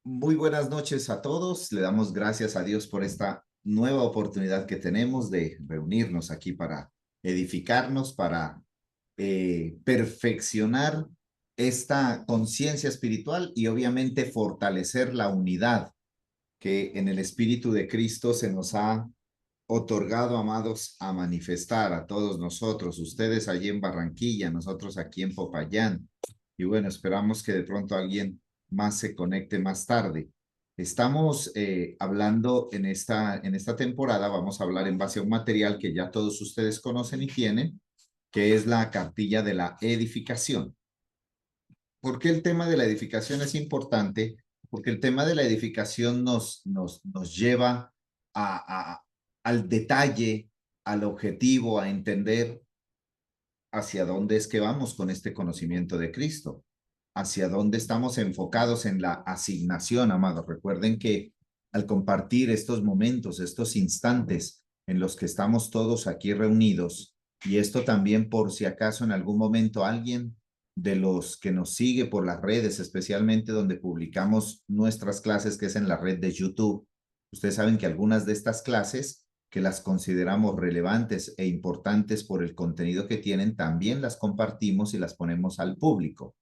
Muy buenas noches a todos. Le damos gracias a Dios por esta nueva oportunidad que tenemos de reunirnos aquí para edificarnos, para perfeccionar esta conciencia espiritual y obviamente fortalecer la unidad que en el Espíritu de Cristo se nos ha otorgado, amados, a manifestar a todos nosotros, ustedes allí en Barranquilla, nosotros aquí en Popayán. Y bueno, esperamos que de pronto alguien más se conecte más tarde. Estamos hablando en esta temporada, vamos a hablar en base a un material que ya todos ustedes conocen y tienen, que es la cartilla de la edificación. ¿Por qué el tema de la edificación es importante? Porque el tema de la edificación nos lleva a, al detalle, al objetivo, a entender hacia dónde es que vamos con este conocimiento de Cristo, hacia dónde estamos enfocados en la asignación, amados. Recuerden que al compartir estos momentos, estos instantes en los que estamos todos aquí reunidos, y esto también por si acaso en algún momento alguien de los que nos sigue por las redes, especialmente donde publicamos nuestras clases, que es en la red de YouTube, ustedes saben que algunas de estas clases que las consideramos relevantes e importantes por el contenido que tienen, también las compartimos y las ponemos al público.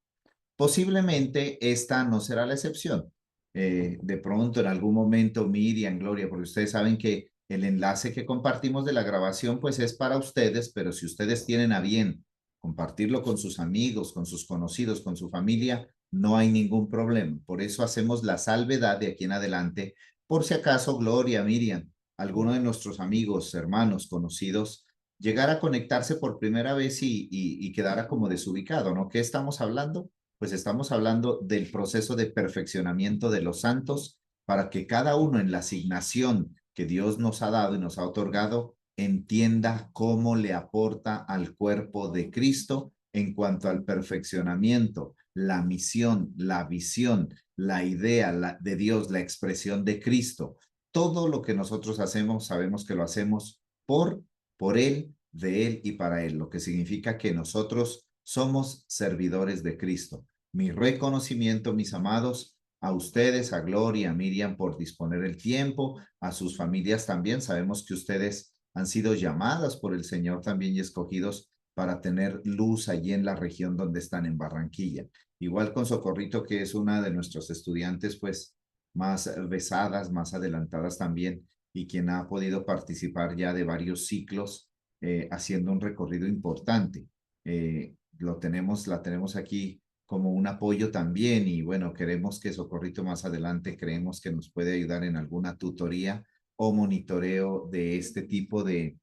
Posiblemente esta no será la excepción. De pronto, en algún momento, Miriam, Gloria, porque ustedes saben que el enlace que compartimos de la grabación, pues es para ustedes, pero si ustedes tienen a bien compartirlo con sus amigos, con sus conocidos, con su familia, no hay ningún problema. Por eso hacemos la salvedad de aquí en adelante, por si acaso Gloria, Miriam, alguno de nuestros amigos, hermanos, conocidos, llegara a conectarse por primera vez y quedara como desubicado, ¿no? ¿Qué estamos hablando? Pues estamos hablando del proceso de perfeccionamiento de los santos para que cada uno en la asignación que Dios nos ha dado y nos ha otorgado entienda cómo le aporta al cuerpo de Cristo en cuanto al perfeccionamiento, la misión, la visión, la idea de Dios, la expresión de Cristo. Todo lo que nosotros hacemos, sabemos que lo hacemos por Él, de Él y para Él, lo que significa que nosotros somos servidores de Cristo. Mi reconocimiento, mis amados, a ustedes, a Gloria, a Miriam, por disponer el tiempo, a sus familias también. Sabemos que ustedes han sido llamadas por el Señor también y escogidos para tener luz allí en la región donde están en Barranquilla. Igual con Socorrito, que es una de nuestros estudiantes, pues más besadas, más adelantadas también, y quien ha podido participar ya de varios ciclos haciendo un recorrido importante. La tenemos aquí como un apoyo también y bueno, queremos que Socorrito más adelante creemos que nos puede ayudar en alguna tutoría o monitoreo de este tipo de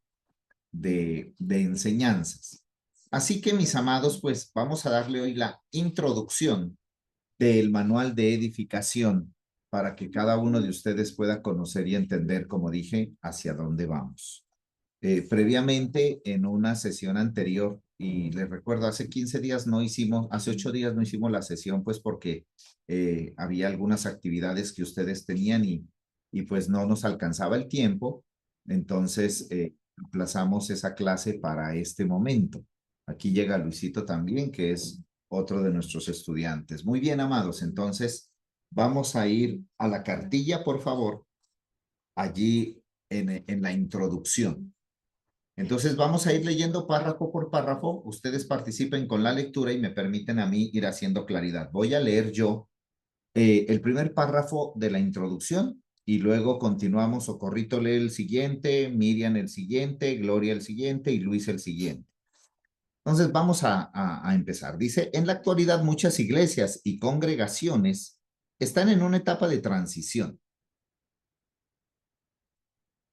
enseñanzas. Así que mis amados, pues vamos a darle hoy la introducción del manual de edificación para que cada uno de ustedes pueda conocer y entender, como dije, hacia dónde vamos. Previamente, en una sesión anterior, y les recuerdo, hace 15 días no hicimos, hace 8 días no hicimos la sesión, pues porque había algunas actividades que ustedes tenían y pues no nos alcanzaba el tiempo. Entonces, aplazamos esa clase para este momento. Aquí llega Luisito también, que es otro de nuestros estudiantes. Muy bien, amados. Entonces, vamos a ir a la cartilla, por favor, allí en la introducción. Entonces vamos a ir leyendo párrafo por párrafo. Ustedes participen con la lectura y me permiten a mí ir haciendo claridad. Voy a leer yo el primer párrafo de la introducción y luego continuamos. Socorrito lee el siguiente, Miriam el siguiente, Gloria el siguiente y Luis el siguiente. Entonces vamos a empezar. Dice, en la actualidad muchas iglesias y congregaciones están en una etapa de transición,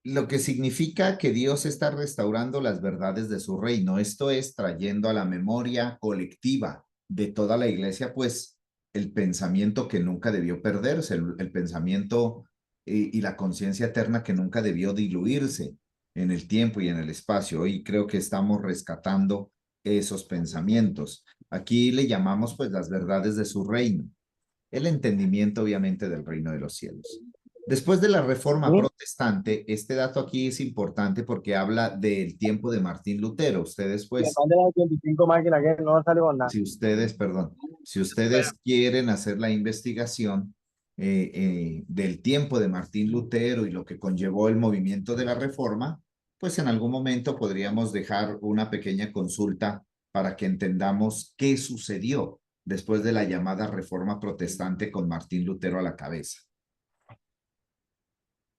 lo que significa que Dios está restaurando las verdades de su reino. Esto es trayendo a la memoria colectiva de toda la iglesia, pues el pensamiento que nunca debió perderse, el pensamiento y la conciencia eterna que nunca debió diluirse en el tiempo y en el espacio. Hoy creo que estamos rescatando esos pensamientos. Aquí le llamamos pues las verdades de su reino, el entendimiento obviamente del reino de los cielos. Después de la Reforma Sí, Protestante, este dato aquí es importante porque habla del tiempo de Martín Lutero. Ustedes, le pues, mandé las 85 máquinas que no sale con nada. si ustedes, perdón, si ustedes quieren hacer la investigación, del tiempo de Martín Lutero y lo que conllevó el movimiento de la Reforma, pues en algún momento podríamos dejar una pequeña consulta para que entendamos qué sucedió después de la llamada Reforma Protestante con Martín Lutero a la cabeza.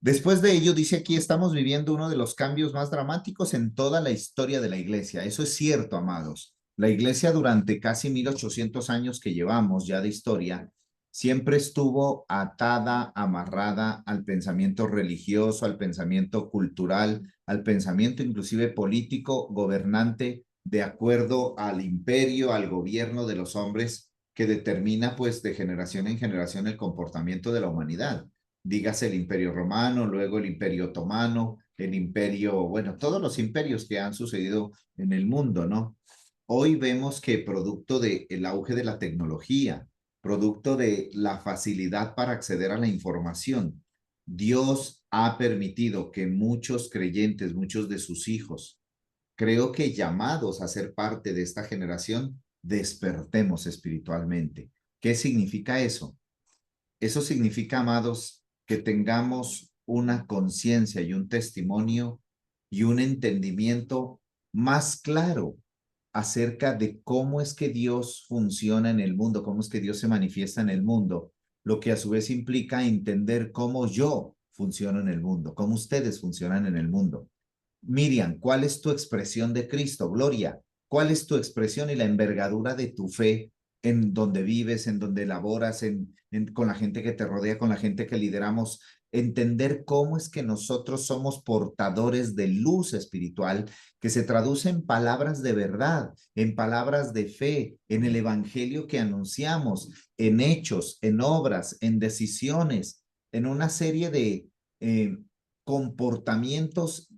Después de ello, dice aquí, estamos viviendo uno de los cambios más dramáticos en toda la historia de la Iglesia. Eso es cierto, amados. La Iglesia durante casi 1800 años que llevamos ya de historia, siempre estuvo atada, amarrada al pensamiento religioso, al pensamiento cultural, al pensamiento inclusive político, gobernante, de acuerdo al imperio, al gobierno de los hombres que determina pues de generación en generación el comportamiento de la humanidad. Dígase el Imperio Romano, luego el Imperio Otomano, el Imperio, bueno, todos los imperios que han sucedido en el mundo, ¿no? Hoy vemos que producto del auge de la tecnología, producto de la facilidad para acceder a la información, Dios ha permitido que muchos creyentes, muchos de sus hijos, creo que llamados a ser parte de esta generación, despertemos espiritualmente. ¿Qué significa eso? Eso significa, amados, que tengamos una conciencia y un testimonio y un entendimiento más claro acerca de cómo es que Dios funciona en el mundo, cómo es que Dios se manifiesta en el mundo, lo que a su vez implica entender cómo yo funciono en el mundo, cómo ustedes funcionan en el mundo. Miriam, ¿cuál es tu expresión de Cristo? Gloria, ¿cuál es tu expresión y la envergadura de tu fe en donde vives, en donde laboras, con la gente que te rodea, con la gente que lideramos? Entender cómo es que nosotros somos portadores de luz espiritual que se traduce en palabras de verdad, en palabras de fe, en el evangelio que anunciamos, en hechos, en obras, en decisiones, en una serie de comportamientos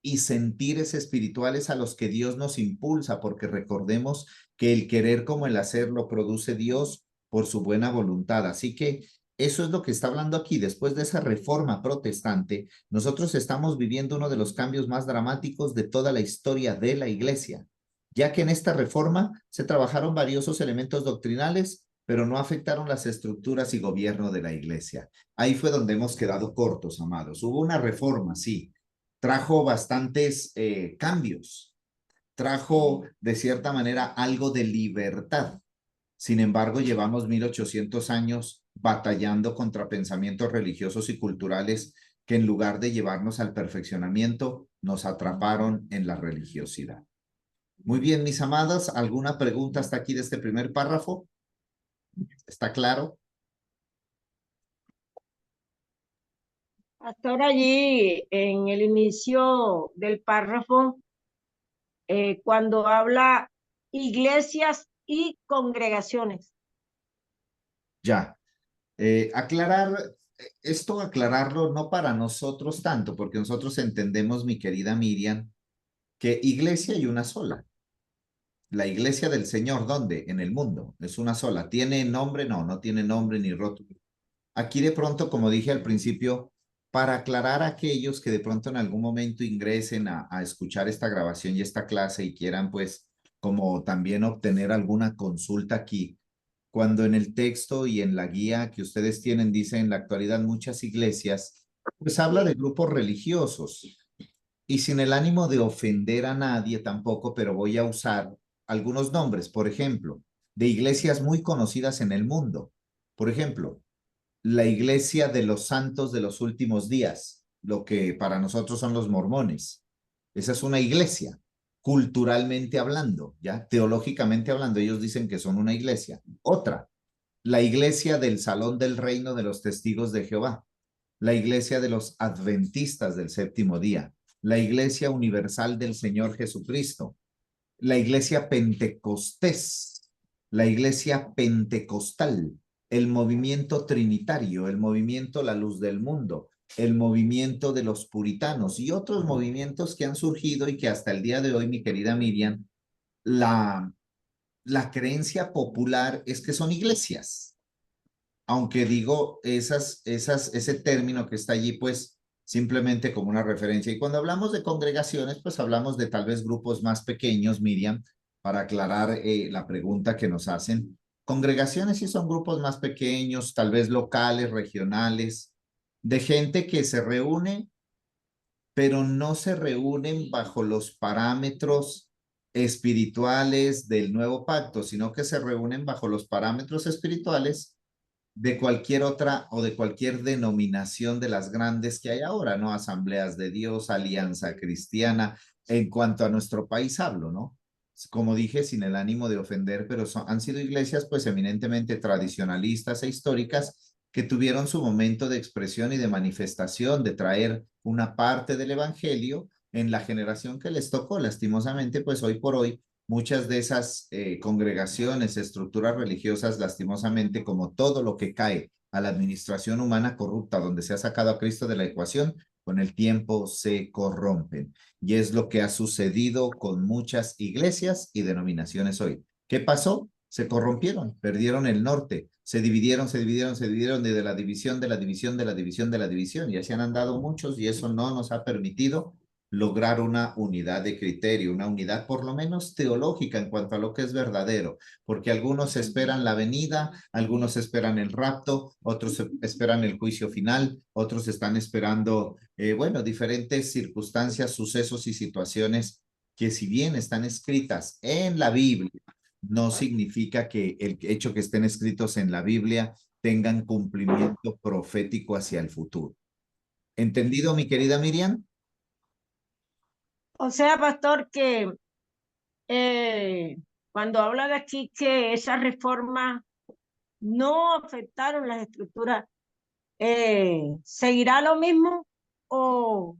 y sentires espirituales a los que Dios nos impulsa, porque recordemos que el querer como el hacer lo produce Dios por su buena voluntad. Así que eso es lo que está hablando aquí. Después de esa reforma protestante, nosotros estamos viviendo uno de los cambios más dramáticos de toda la historia de la Iglesia, ya que en esta reforma se trabajaron valiosos elementos doctrinales, pero no afectaron las estructuras y gobierno de la Iglesia. Ahí fue donde hemos quedado cortos, amados. Hubo una reforma, sí, trajo bastantes cambios, trajo de cierta manera algo de libertad. Sin embargo, llevamos 1800 años batallando contra pensamientos religiosos y culturales que en lugar de llevarnos al perfeccionamiento, nos atraparon en la religiosidad. Muy bien, mis amadas, ¿alguna pregunta hasta aquí de este primer párrafo? ¿Está claro? Hasta ahora allí, en el inicio del párrafo, cuando habla iglesias y congregaciones. Ya. Esto aclararlo no para nosotros tanto, porque nosotros entendemos, mi querida Miriam, que iglesia hay una sola. La iglesia del Señor, ¿dónde? En el mundo. Es una sola. ¿Tiene nombre? No, no tiene nombre ni rótulo. Aquí de pronto, como dije al principio, para aclarar a aquellos que de pronto en algún momento ingresen a escuchar esta grabación y esta clase y quieran pues como también obtener alguna consulta aquí, cuando en el texto y en la guía que ustedes tienen dice en la actualidad muchas iglesias, pues habla de grupos religiosos y sin el ánimo de ofender a nadie tampoco, pero voy a usar algunos nombres, por ejemplo, de iglesias muy conocidas en el mundo. Por ejemplo, la iglesia de los santos de los últimos días, lo que para nosotros son los mormones. Esa es una iglesia, culturalmente hablando, ya teológicamente hablando, ellos dicen que son una iglesia. Otra, la iglesia del Salón del Reino de los Testigos de Jehová, la iglesia de los Adventistas del Séptimo Día, la iglesia universal del Señor Jesucristo, la iglesia pentecostés, la iglesia pentecostal, el movimiento trinitario, el movimiento La Luz del Mundo, el movimiento de los puritanos y otros movimientos que han surgido y que hasta el día de hoy, mi querida Miriam, la, la creencia popular es que son iglesias. Aunque digo ese término que está allí, pues simplemente como una referencia. Y cuando hablamos de congregaciones, pues hablamos de tal vez grupos más pequeños, Miriam, para aclarar la pregunta que nos hacen, Congregaciones sí son grupos más pequeños, tal vez locales, regionales, de gente que se reúne, pero no se reúnen bajo los parámetros espirituales del nuevo pacto, sino que se reúnen bajo los parámetros espirituales de cualquier otra o de cualquier denominación de las grandes que hay ahora, ¿no? Asambleas de Dios, Alianza Cristiana, en cuanto a nuestro país hablo, ¿no? Como dije, sin el ánimo de ofender, pero han sido iglesias pues eminentemente tradicionalistas e históricas que tuvieron su momento de expresión y de manifestación, de traer una parte del evangelio en la generación que les tocó. Lastimosamente, pues hoy por hoy muchas de esas congregaciones, estructuras religiosas, lastimosamente, como todo lo que cae a la administración humana corrupta, donde se ha sacado a Cristo de la ecuación, con el tiempo se corrompen. Y es lo que ha sucedido con muchas iglesias y denominaciones hoy. ¿Qué pasó? Se corrompieron, perdieron el norte, se dividieron de la división, de la división, de la división, de la división, y así han andado muchos, y eso no nos ha permitido lograr una unidad de criterio, una unidad por lo menos teológica en cuanto a lo que es verdadero, porque algunos esperan la venida, algunos esperan el rapto, otros esperan el juicio final, otros están esperando, bueno, diferentes circunstancias, sucesos y situaciones que si bien están escritas en la Biblia, no significa que el hecho que estén escritos en la Biblia tengan cumplimiento profético hacia el futuro. ¿Entendido, mi querida Miriam? O sea, pastor, que eh, cuando habla de aquí que esas reformas no afectaron las estructuras, ¿seguirá lo mismo? O,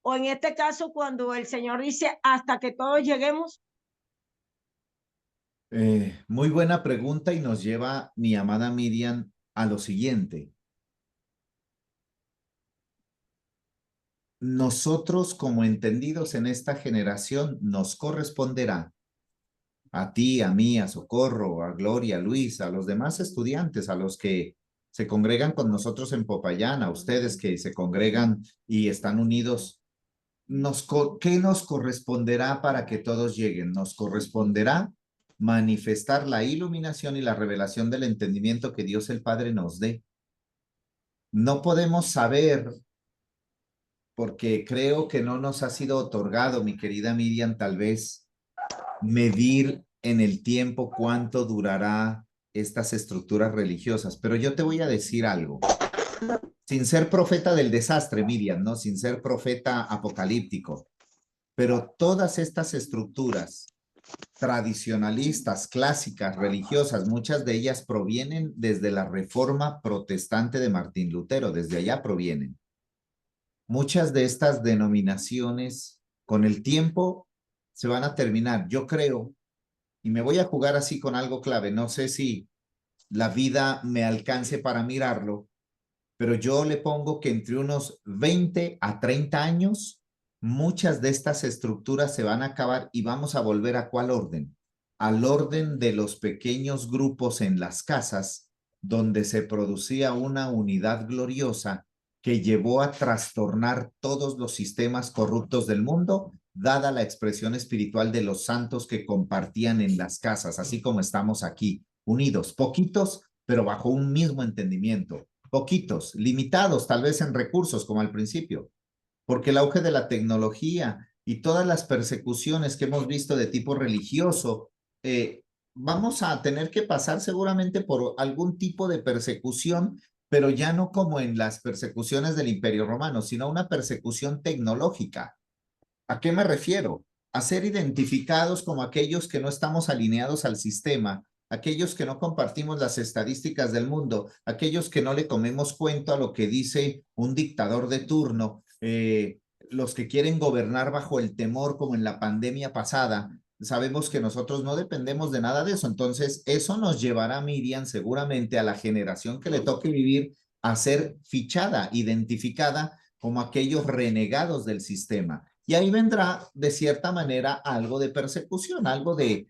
o en este caso, cuando el Señor dice hasta que todos lleguemos, Muy buena pregunta y nos lleva mi amada Miriam a lo siguiente. Nosotros como entendidos en esta generación nos corresponderá a ti, a mí, a Socorro, a Gloria, a Luis, a los demás estudiantes, a los que se congregan con nosotros en Popayán, a ustedes que se congregan y están unidos. ¿Qué nos corresponderá para que todos lleguen? Nos corresponderá manifestar la iluminación y la revelación del entendimiento que Dios el Padre nos dé. No podemos saber, porque creo que no nos ha sido otorgado, mi querida Miriam, tal vez medir en el tiempo cuánto durará estas estructuras religiosas, pero yo te voy a decir algo. Sin ser profeta del desastre, Miriam, ¿no? Sin ser profeta apocalíptico, pero todas estas estructuras tradicionalistas, clásicas, religiosas, muchas de ellas provienen desde la Reforma Protestante de Martín Lutero, desde allá provienen. Muchas de estas denominaciones con el tiempo se van a terminar. Yo creo, y me voy a jugar así con algo clave, no sé si la vida me alcance para mirarlo, pero yo le pongo que entre unos 20 a 30 años, muchas de estas estructuras se van a acabar y vamos a volver a ¿cuál orden? Al orden de los pequeños grupos en las casas, donde se producía una unidad gloriosa que llevó a trastornar todos los sistemas corruptos del mundo, dada la expresión espiritual de los santos que compartían en las casas, así como estamos aquí, unidos, poquitos, pero bajo un mismo entendimiento, poquitos, limitados tal vez en recursos como al principio, porque el auge de la tecnología y todas las persecuciones que hemos visto de tipo religioso, vamos a tener que pasar seguramente por algún tipo de persecución, pero ya no como en las persecuciones del Imperio Romano, sino una persecución tecnológica. ¿A qué me refiero? A ser identificados como aquellos que no estamos alineados al sistema, aquellos que no compartimos las estadísticas del mundo, aquellos que no le comemos cuento a lo que dice un dictador de turno, los que quieren gobernar bajo el temor como en la pandemia pasada. Sabemos que nosotros no dependemos de nada de eso, entonces eso nos llevará, Miriam, seguramente a la generación que le toque vivir a ser fichada, identificada como aquellos renegados del sistema. Y ahí vendrá, de cierta manera, algo de persecución, algo de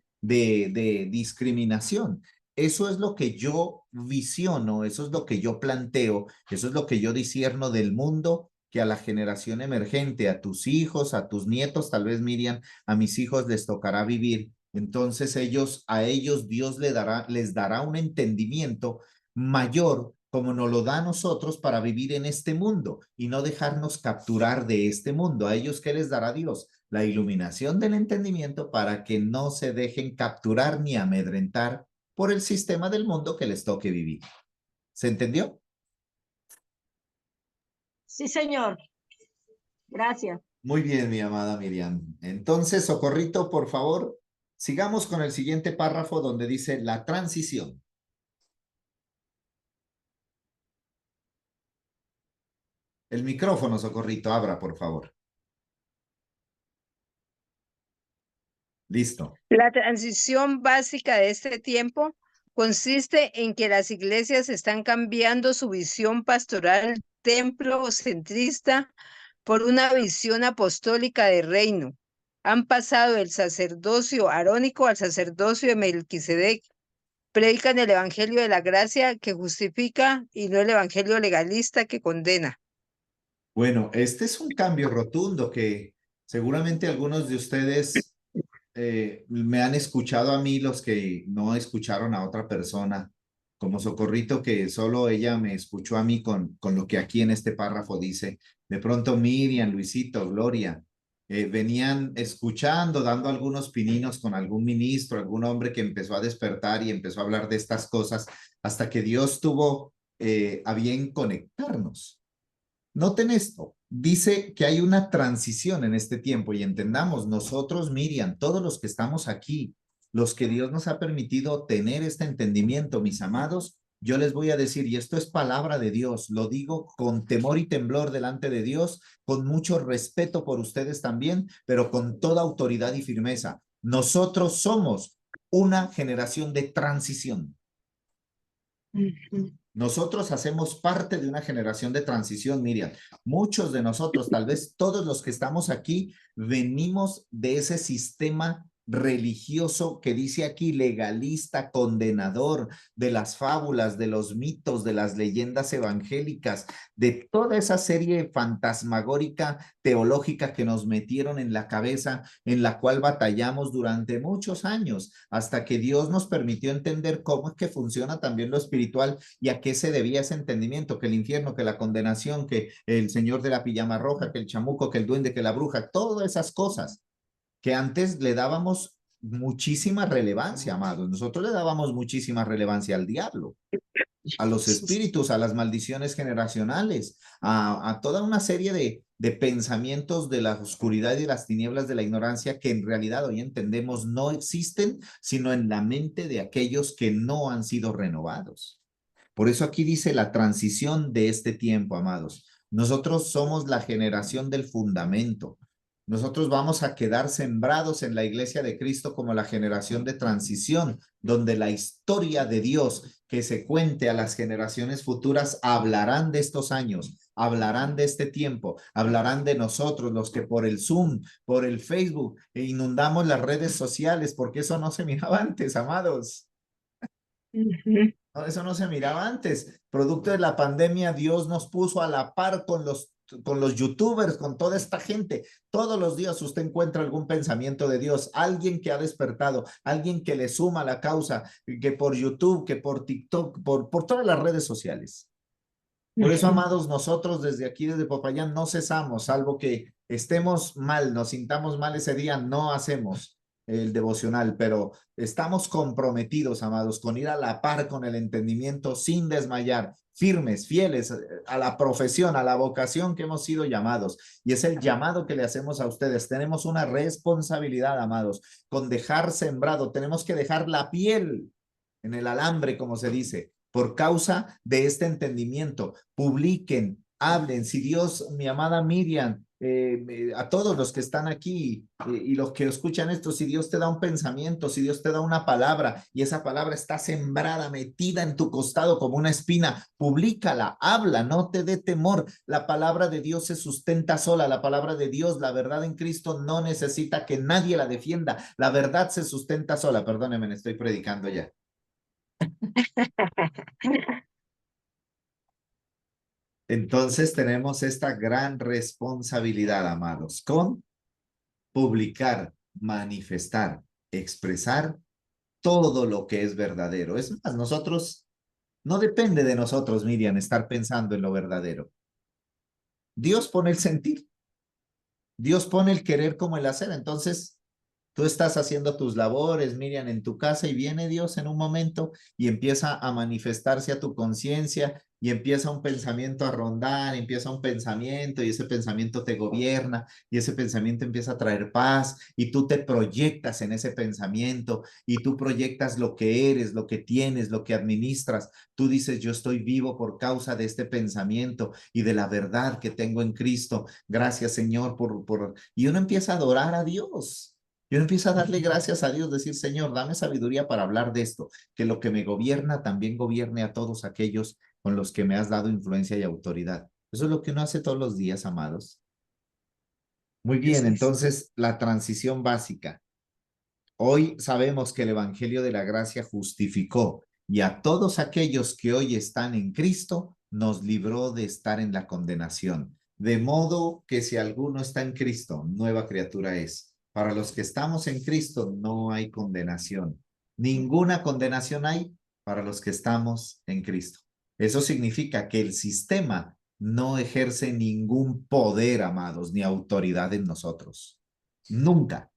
discriminación. Eso es lo que yo visiono, eso es lo que yo planteo, eso es lo que yo discierno del mundo que a la generación emergente, a tus hijos, a tus nietos, tal vez Miriam, a mis hijos les tocará vivir Entonces a ellos Dios les dará un entendimiento mayor como nos lo da a nosotros para vivir en este mundo y no dejarnos capturar de este mundo. A ellos, ¿qué les dará Dios? La iluminación del entendimiento para que no se dejen capturar ni amedrentar por el sistema del mundo que les toque vivir. ¿Se entendió? Sí, señor. Gracias. Muy bien, mi amada Miriam. Entonces, Socorrito, por favor, sigamos con el siguiente párrafo donde dice la transición. El micrófono, Socorrito, abra, por favor. Listo. La transición básica de este tiempo consiste en que las iglesias están cambiando su visión pastoral templo-centrista por una visión apostólica de reino. Han pasado del sacerdocio arónico al sacerdocio de Melquisedec. Predican el evangelio de la gracia que justifica y no el evangelio legalista que condena. Bueno, este es un cambio rotundo que seguramente algunos de ustedes me han escuchado a mí, los que no escucharon a otra persona, como Socorrito, que solo ella me escuchó a mí con lo que aquí en este párrafo dice. De pronto Miriam, Luisito, Gloria, venían escuchando, dando algunos pininos con algún ministro, algún hombre que empezó a despertar y empezó a hablar de estas cosas, hasta que Dios tuvo a bien conectarnos. Noten esto, dice que hay una transición en este tiempo y entendamos, nosotros, Miriam, todos los que estamos aquí, los que Dios nos ha permitido tener este entendimiento, mis amados, yo les voy a decir, y esto es palabra de Dios, lo digo con temor y temblor delante de Dios, con mucho respeto por ustedes también, pero con toda autoridad y firmeza. Nosotros somos una generación de transición. Nosotros hacemos parte de una generación de transición, Miriam. Muchos de nosotros, tal vez todos los que estamos aquí, venimos de ese sistema religioso que dice aquí legalista, condenador, de las fábulas, de los mitos, de las leyendas evangélicas, de toda esa serie fantasmagórica teológica que nos metieron en la cabeza, en la cual batallamos durante muchos años, hasta que Dios nos permitió entender cómo es que funciona también lo espiritual y a qué se debía ese entendimiento, que el infierno, que la condenación, que el señor de la pijama roja, que el chamuco, que el duende, que la bruja, todas esas cosas que antes le dábamos muchísima relevancia, amados. Nosotros le dábamos muchísima relevancia al diablo, a los espíritus, a las maldiciones generacionales, a toda una serie de pensamientos de la oscuridad y de las tinieblas de la ignorancia que en realidad hoy entendemos no existen, sino en la mente de aquellos que no han sido renovados. Por eso aquí dice la transición de este tiempo, amados. Nosotros somos la generación del fundamento. Nosotros vamos a quedar sembrados en la iglesia de Cristo como la generación de transición, donde la historia de Dios que se cuente a las generaciones futuras hablarán de estos años, hablarán de este tiempo, hablarán de nosotros, los que por el Zoom, por el Facebook, inundamos las redes sociales, porque eso no se miraba antes, amados. No, eso no se miraba antes. Producto de la pandemia, Dios nos puso a la par con los youtubers, con toda esta gente. Todos los días usted encuentra algún pensamiento de Dios, alguien que ha despertado, alguien que le suma la causa, que por YouTube, que por TikTok, por todas las redes sociales. Por eso, amados, nosotros desde aquí, desde Popayán, no cesamos, salvo que estemos mal, nos sintamos mal ese día, no hacemos el devocional, pero estamos comprometidos, amados, con ir a la par con el entendimiento sin desmayar, firmes, fieles a la profesión, a la vocación que hemos sido llamados. Y es el llamado que le hacemos a ustedes. Tenemos una responsabilidad, amados, con dejar sembrado. Tenemos que dejar la piel en el alambre, como se dice, por causa de este entendimiento. Publiquen, hablen. Si Dios, mi amada Miriam, a todos los que están aquí y los que escuchan esto, si Dios te da un pensamiento, si Dios te da una palabra y esa palabra está sembrada, metida en tu costado como una espina, públicala, habla, no te dé temor. La palabra de Dios se sustenta sola, la palabra de Dios, la verdad en Cristo no necesita que nadie la defienda, la verdad se sustenta sola. Perdónenme, estoy predicando ya. Entonces tenemos esta gran responsabilidad, amados, con publicar, manifestar, expresar todo lo que es verdadero. Es más, no depende de nosotros, Miriam, estar pensando en lo verdadero. Dios pone el sentir, Dios pone el querer como el hacer. Entonces, tú estás haciendo tus labores, Miriam, en tu casa y viene Dios en un momento y empieza a manifestarse a tu conciencia y empieza un pensamiento a rondar, empieza un pensamiento y ese pensamiento te gobierna y ese pensamiento empieza a traer paz y tú te proyectas en ese pensamiento y tú proyectas lo que eres, lo que tienes, lo que administras. Tú dices, yo estoy vivo por causa de este pensamiento y de la verdad que tengo en Cristo. Gracias, Señor, Y uno empieza a adorar a Dios. Yo empiezo a darle gracias a Dios, decir, Señor, dame sabiduría para hablar de esto, que lo que me gobierna también gobierne a todos aquellos con los que me has dado influencia y autoridad. Eso es lo que uno hace todos los días, amados. Muy bien, entonces la transición básica. Hoy sabemos que el Evangelio de la Gracia justificó y a todos aquellos que hoy están en Cristo nos libró de estar en la condenación. De modo que si alguno está en Cristo, nueva criatura es. Para los que estamos en Cristo no hay condenación. Ninguna condenación hay para los que estamos en Cristo. Eso significa que el sistema no ejerce ningún poder, amados, ni autoridad en nosotros. Nunca.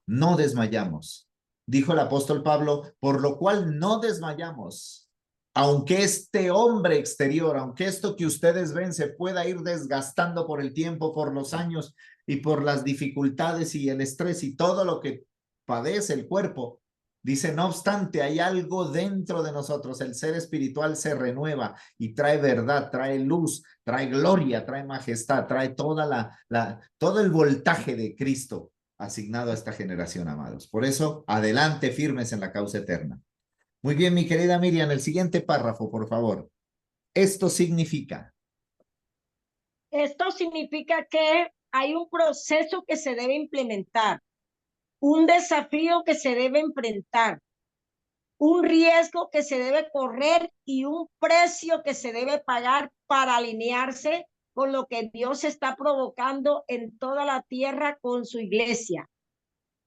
No desmayamos. Dijo el apóstol Pablo, por lo cual no desmayamos. Aunque este hombre exterior, aunque esto que ustedes ven se pueda ir desgastando por el tiempo, por los años y por las dificultades y el estrés y todo lo que padece el cuerpo, dice, no obstante, hay algo dentro de nosotros. El ser espiritual se renueva y trae verdad, trae luz, trae gloria, trae majestad, trae todo el voltaje de Cristo asignado a esta generación, amados. Por eso, adelante firmes en la causa eterna. Muy bien, mi querida Miriam, el siguiente párrafo, por favor. Esto significa que hay un proceso que se debe implementar, un desafío que se debe enfrentar, un riesgo que se debe correr y un precio que se debe pagar para alinearse con lo que Dios está provocando en toda la tierra con su iglesia.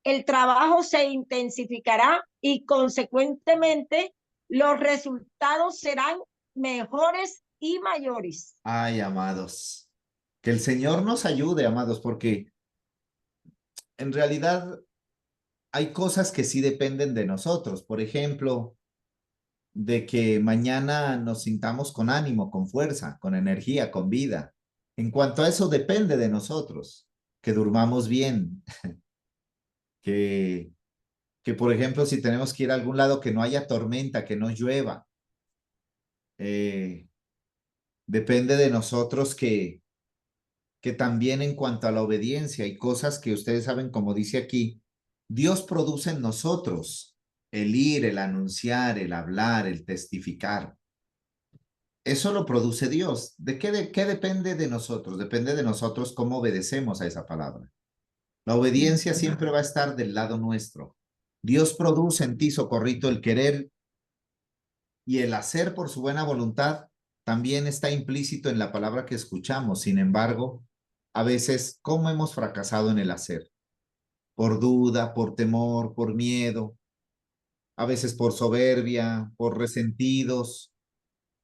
El trabajo se intensificará y consecuentemente los resultados serán mejores y mayores. Ay, amados, que el Señor nos ayude, amados, porque en realidad hay cosas que sí dependen de nosotros. Por ejemplo, de que mañana nos sintamos con ánimo, con fuerza, con energía, con vida. En cuanto a eso, depende de nosotros, que durmamos bien, que por ejemplo, si tenemos que ir a algún lado, que no haya tormenta, que no llueva. Depende de nosotros que también en cuanto a la obediencia hay cosas que ustedes saben, como dice aquí, Dios produce en nosotros el ir, el anunciar, el hablar, el testificar. Eso lo produce Dios. ¿De qué depende de nosotros? Depende de nosotros cómo obedecemos a esa palabra. La obediencia siempre va a estar del lado nuestro. Dios produce en ti, socorrito, el querer y el hacer por su buena voluntad también está implícito en la palabra que escuchamos. Sin embargo, a veces, ¿cómo hemos fracasado en el hacer? Por duda, por temor, por miedo, a veces por soberbia, por resentidos,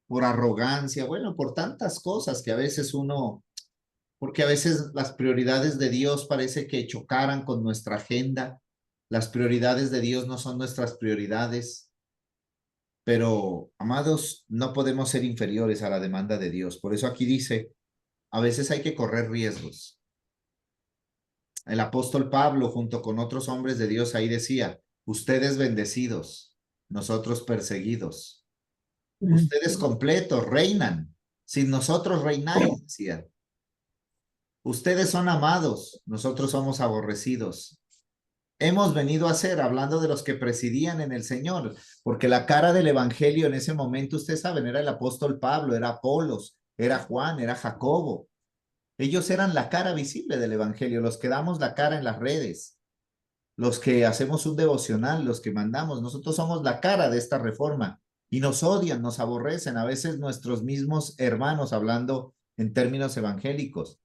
por arrogancia, bueno, por tantas cosas que a veces porque a veces las prioridades de Dios parece que chocaran con nuestra agenda. Las prioridades de Dios no son nuestras prioridades. Pero, amados, no podemos ser inferiores a la demanda de Dios. Por eso aquí dice, a veces hay que correr riesgos. El apóstol Pablo, junto con otros hombres de Dios, ahí decía, ustedes bendecidos, nosotros perseguidos. Ustedes completos, reinan. Sin nosotros reináis, decía. Ustedes son amados, nosotros somos aborrecidos. Hemos venido a ser, hablando de los que presidían en el Señor, porque la cara del evangelio en ese momento, ustedes saben, era el apóstol Pablo, era Apolos, era Juan, era Jacobo. Ellos eran la cara visible del evangelio, los que damos la cara en las redes, los que hacemos un devocional, los que mandamos. Nosotros somos la cara de esta reforma y nos odian, nos aborrecen, a veces nuestros mismos hermanos, hablando en términos evangélicos,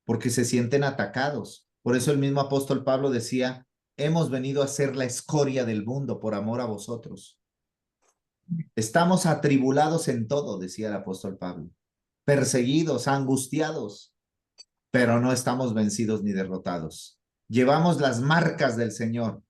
porque se sienten atacados. Por eso el mismo apóstol Pablo decía, hemos venido a ser la escoria del mundo por amor a vosotros. Estamos atribulados en todo, decía el apóstol Pablo, perseguidos, angustiados, pero no estamos vencidos ni derrotados. Llevamos las marcas del Señor.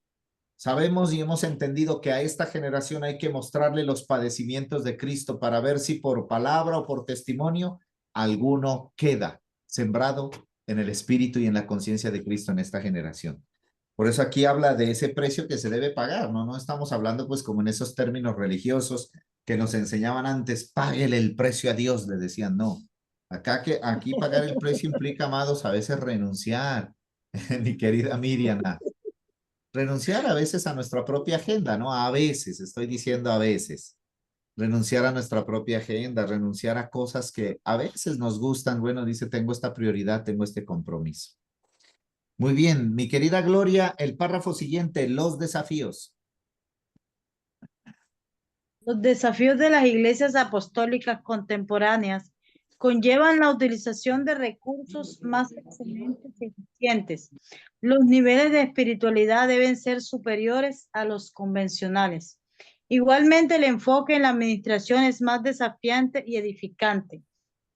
Sabemos y hemos entendido que a esta generación hay que mostrarle los padecimientos de Cristo para ver si por palabra o por testimonio alguno queda sembrado en el espíritu y en la conciencia de Cristo en esta generación. Por eso aquí habla de ese precio que se debe pagar, ¿no? No estamos hablando pues como en esos términos religiosos que nos enseñaban antes, páguele el precio a Dios, le decían, no. Aquí pagar el precio implica, amados, a veces renunciar, mi querida Miriam, renunciar a veces a nuestra propia agenda, ¿no? A veces, estoy diciendo a veces. Renunciar a nuestra propia agenda, renunciar a cosas que a veces nos gustan. Bueno, dice, tengo esta prioridad, tengo este compromiso. Muy bien, mi querida Gloria, el párrafo siguiente, los desafíos. Los desafíos de las iglesias apostólicas contemporáneas conllevan la utilización de recursos más excelentes y eficientes. Los niveles de espiritualidad deben ser superiores a los convencionales. Igualmente, el enfoque en la administración es más desafiante y edificante.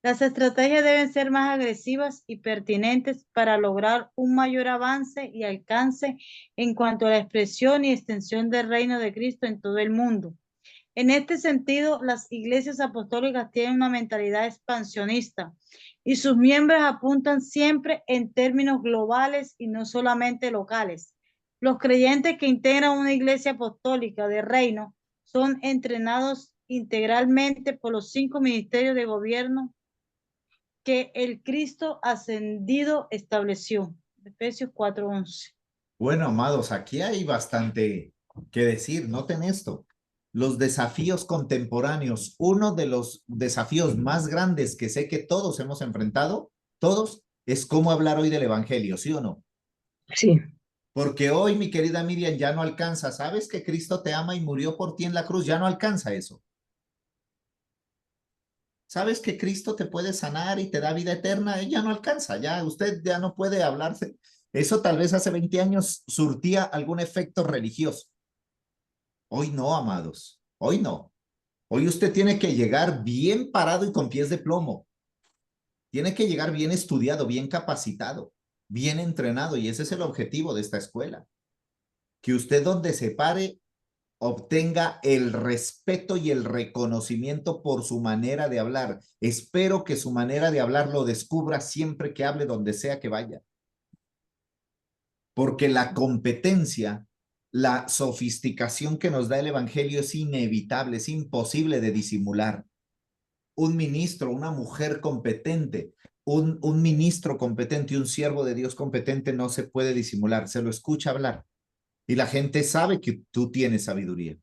Las estrategias deben ser más agresivas y pertinentes para lograr un mayor avance y alcance en cuanto a la expresión y extensión del reino de Cristo en todo el mundo. En este sentido, las iglesias apostólicas tienen una mentalidad expansionista y sus miembros apuntan siempre en términos globales y no solamente locales. Los creyentes que integran una iglesia apostólica de reino son entrenados integralmente por los 5 ministerios de gobierno que el Cristo ascendido estableció. Efesios 4:11. Bueno, amados, aquí hay bastante que decir. Noten esto. Los desafíos contemporáneos, uno de los desafíos más grandes que sé que todos hemos enfrentado, todos, es cómo hablar hoy del evangelio, ¿sí o no? Sí. Porque hoy, mi querida Miriam, ya no alcanza. ¿Sabes que Cristo te ama y murió por ti en la cruz? Ya no alcanza eso. ¿Sabes que Cristo te puede sanar y te da vida eterna? Ya no alcanza, ya usted ya no puede hablarse. Eso tal vez hace 20 años surtía algún efecto religioso. Hoy no, amados, hoy no. Hoy usted tiene que llegar bien parado y con pies de plomo. Tiene que llegar bien estudiado, bien capacitado, bien entrenado, y ese es el objetivo de esta escuela. Que usted donde se pare obtenga el respeto y el reconocimiento por su manera de hablar. Espero que su manera de hablar lo descubra siempre que hable donde sea que vaya. Porque la competencia, la sofisticación que nos da el evangelio es inevitable, es imposible de disimular. Un ministro, una mujer competente, un ministro competente y un siervo de Dios competente no se puede disimular, se lo escucha hablar. Y la gente sabe que tú tienes sabiduría.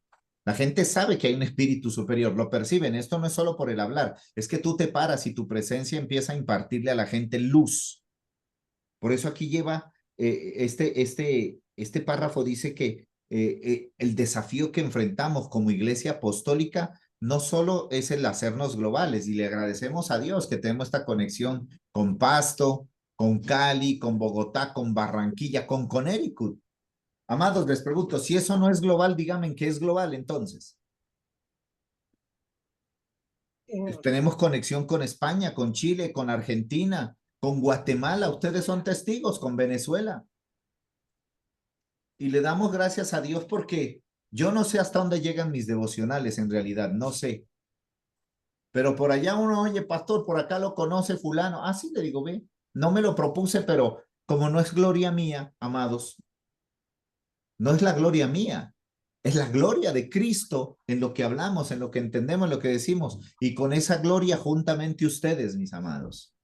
La gente sabe que hay un espíritu superior, lo perciben. Esto no es solo por el hablar, es que tú te paras y tu presencia empieza a impartirle a la gente luz. Por eso aquí lleva este párrafo dice que el desafío que enfrentamos como iglesia apostólica no solo es el hacernos globales, y le agradecemos a Dios que tenemos esta conexión con Pasto, con Cali, con Bogotá, con Barranquilla, con Connecticut. Amados, les pregunto, si eso no es global, díganme qué es global entonces. Tenemos conexión con España, con Chile, con Argentina, con Guatemala. Ustedes son testigos, con Venezuela. Y le damos gracias a Dios porque yo no sé hasta dónde llegan mis devocionales en realidad, no sé. Pero por allá uno, oye, pastor, por acá lo conoce fulano. Ah, sí, le digo, ve, no me lo propuse, pero como no es gloria mía, amados, no es la gloria mía, es la gloria de Cristo en lo que hablamos, en lo que entendemos, en lo que decimos. Y con esa gloria juntamente ustedes, mis amados.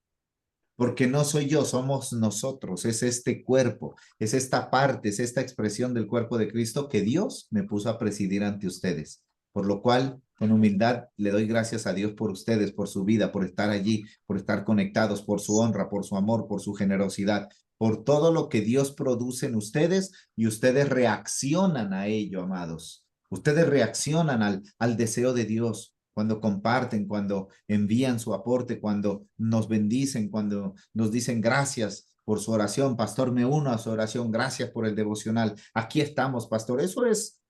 Porque no soy yo, somos nosotros, es este cuerpo, es esta parte, es esta expresión del cuerpo de Cristo que Dios me puso a presidir ante ustedes. Por lo cual, con humildad, le doy gracias a Dios por ustedes, por su vida, por estar allí, por estar conectados, por su honra, por su amor, por su generosidad, por todo lo que Dios produce en ustedes, y ustedes reaccionan a ello, amados. Ustedes reaccionan al deseo de Dios cuando comparten, cuando envían su aporte, cuando nos bendicen, cuando nos dicen gracias. por su oración. Pastor, me uno a su oración. Gracias por el devocional. Aquí estamos, pastor. Eso es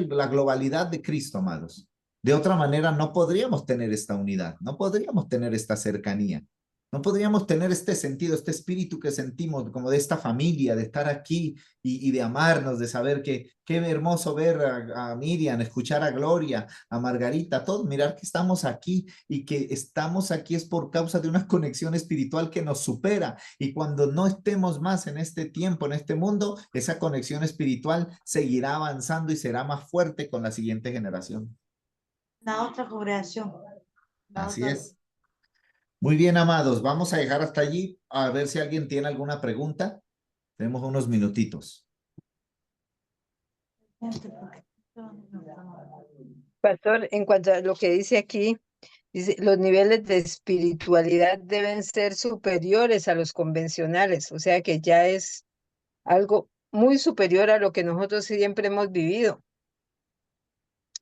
la globalidad de Cristo, amados. De otra manera, no podríamos tener esta unidad, no podríamos tener esta cercanía, no podríamos tener este sentido, este espíritu que sentimos como de esta familia, de estar aquí y de amarnos, de saber que qué hermoso ver a Miriam, escuchar a Gloria, a Margarita, todos, mirar que estamos aquí y que estamos aquí es por causa de una conexión espiritual que nos supera. Y cuando no estemos más en este tiempo, en este mundo, esa conexión espiritual seguirá avanzando y será más fuerte con la siguiente generación. La otra congregación. Así es. Muy bien, amados, vamos a dejar hasta allí a ver si alguien tiene alguna pregunta. Tenemos unos minutitos. Pastor, en cuanto a lo que dice aquí, dice, los niveles de espiritualidad deben ser superiores a los convencionales, o sea que ya es algo muy superior a lo que nosotros siempre hemos vivido,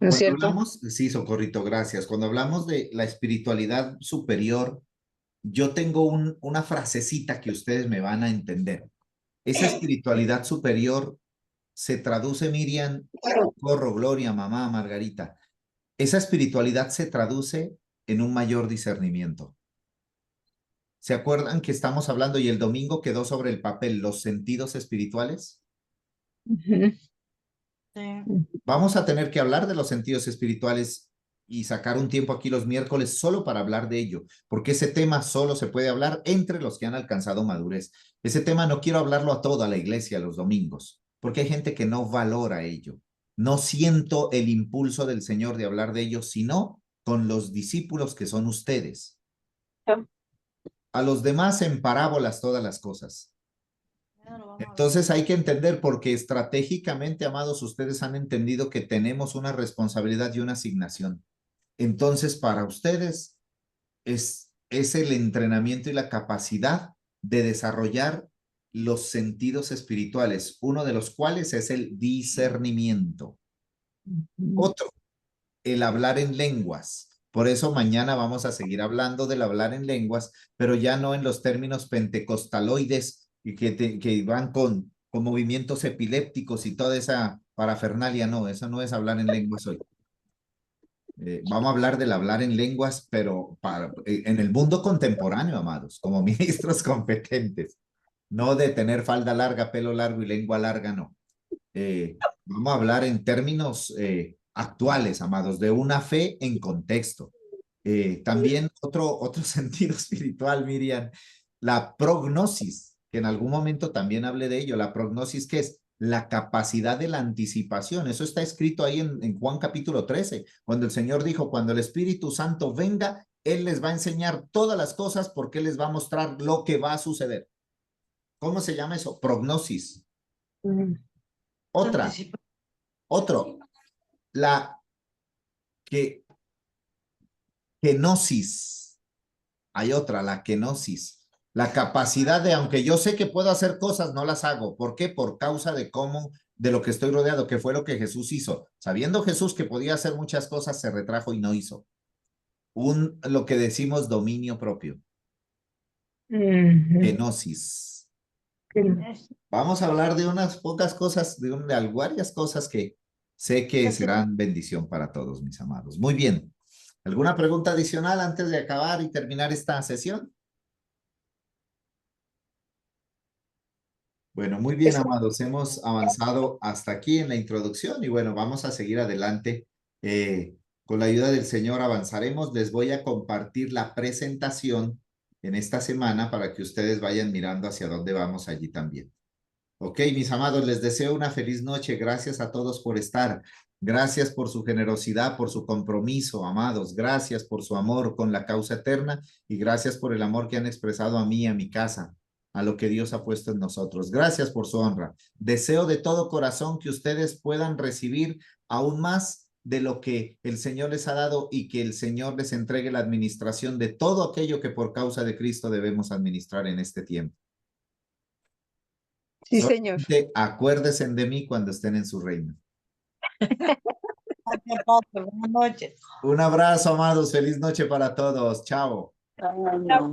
¿no es Cuando cierto? hablamos, sí, Socorrito, gracias. Cuando hablamos de la espiritualidad superior, yo tengo una frasecita que ustedes me van a entender. Esa espiritualidad superior se traduce, Miriam, Corro, Gloria, mamá, Margarita. Esa espiritualidad se traduce en un mayor discernimiento. ¿Se acuerdan que estamos hablando y el domingo quedó sobre el papel los sentidos espirituales? Ujú. Sí. Vamos a tener que hablar de los sentidos espirituales y sacar un tiempo aquí los miércoles solo para hablar de ello, porque ese tema solo se puede hablar entre los que han alcanzado madurez. Ese tema no quiero hablarlo a toda la iglesia los domingos, porque hay gente que no valora ello. No siento el impulso del Señor de hablar de ello, sino con los discípulos que son ustedes. A los demás en parábolas todas las cosas. Entonces hay que entender, porque estratégicamente, amados, ustedes han entendido que tenemos una responsabilidad y una asignación. Entonces, para ustedes es el entrenamiento y la capacidad de desarrollar los sentidos espirituales, uno de los cuales es el discernimiento. Otro, el hablar en lenguas. Por eso mañana vamos a seguir hablando del hablar en lenguas, pero ya no en los términos pentecostaloides y que van con movimientos epilépticos y toda esa parafernalia. No, eso no es hablar en lenguas hoy. Vamos a hablar del hablar en lenguas, pero en el mundo contemporáneo, amados, como ministros competentes. No de tener falda larga, pelo largo y lengua larga, no. Vamos a hablar en términos actuales, amados, de una fe en contexto. También otro sentido espiritual, Miriam, la prognosis, que en algún momento también hablé de ello. La prognosis, ¿qué es? La capacidad de la anticipación. Eso está escrito ahí en Juan capítulo 13, cuando el Señor dijo, cuando el Espíritu Santo venga, Él les va a enseñar todas las cosas porque Él les va a mostrar lo que va a suceder. ¿Cómo se llama eso? Prognosis. Otro, la kenosis. Hay otra, la kenosis. La capacidad de, aunque yo sé que puedo hacer cosas, no las hago. ¿Por qué? Por causa de lo que estoy rodeado, que fue lo que Jesús hizo. Sabiendo Jesús que podía hacer muchas cosas, se retrajo y no hizo. Lo que decimos dominio propio. Kenosis. Vamos a hablar de unas pocas cosas, de varias cosas que sé que serán bendición para todos, mis amados. Muy bien. ¿Alguna pregunta adicional antes de acabar y terminar esta sesión? Bueno, muy bien, amados. Hemos avanzado hasta aquí en la introducción y bueno, vamos a seguir adelante. Con la ayuda del Señor avanzaremos. Les voy a compartir la presentación en esta semana para que ustedes vayan mirando hacia dónde vamos allí también. Ok, mis amados, les deseo una feliz noche. Gracias a todos por estar. Gracias por su generosidad, por su compromiso, amados. Gracias por su amor con la causa eterna y gracias por el amor que han expresado a mí y a mi casa, a lo que Dios ha puesto en nosotros. Gracias por su honra. Deseo de todo corazón que ustedes puedan recibir aún más de lo que el Señor les ha dado y que el Señor les entregue la administración de todo aquello que por causa de Cristo debemos administrar en este tiempo. Sí, Señor. Acuérdense de mí cuando estén en su reino. Buenas noches. Un abrazo, amados. Feliz noche para todos. Chao. Chao.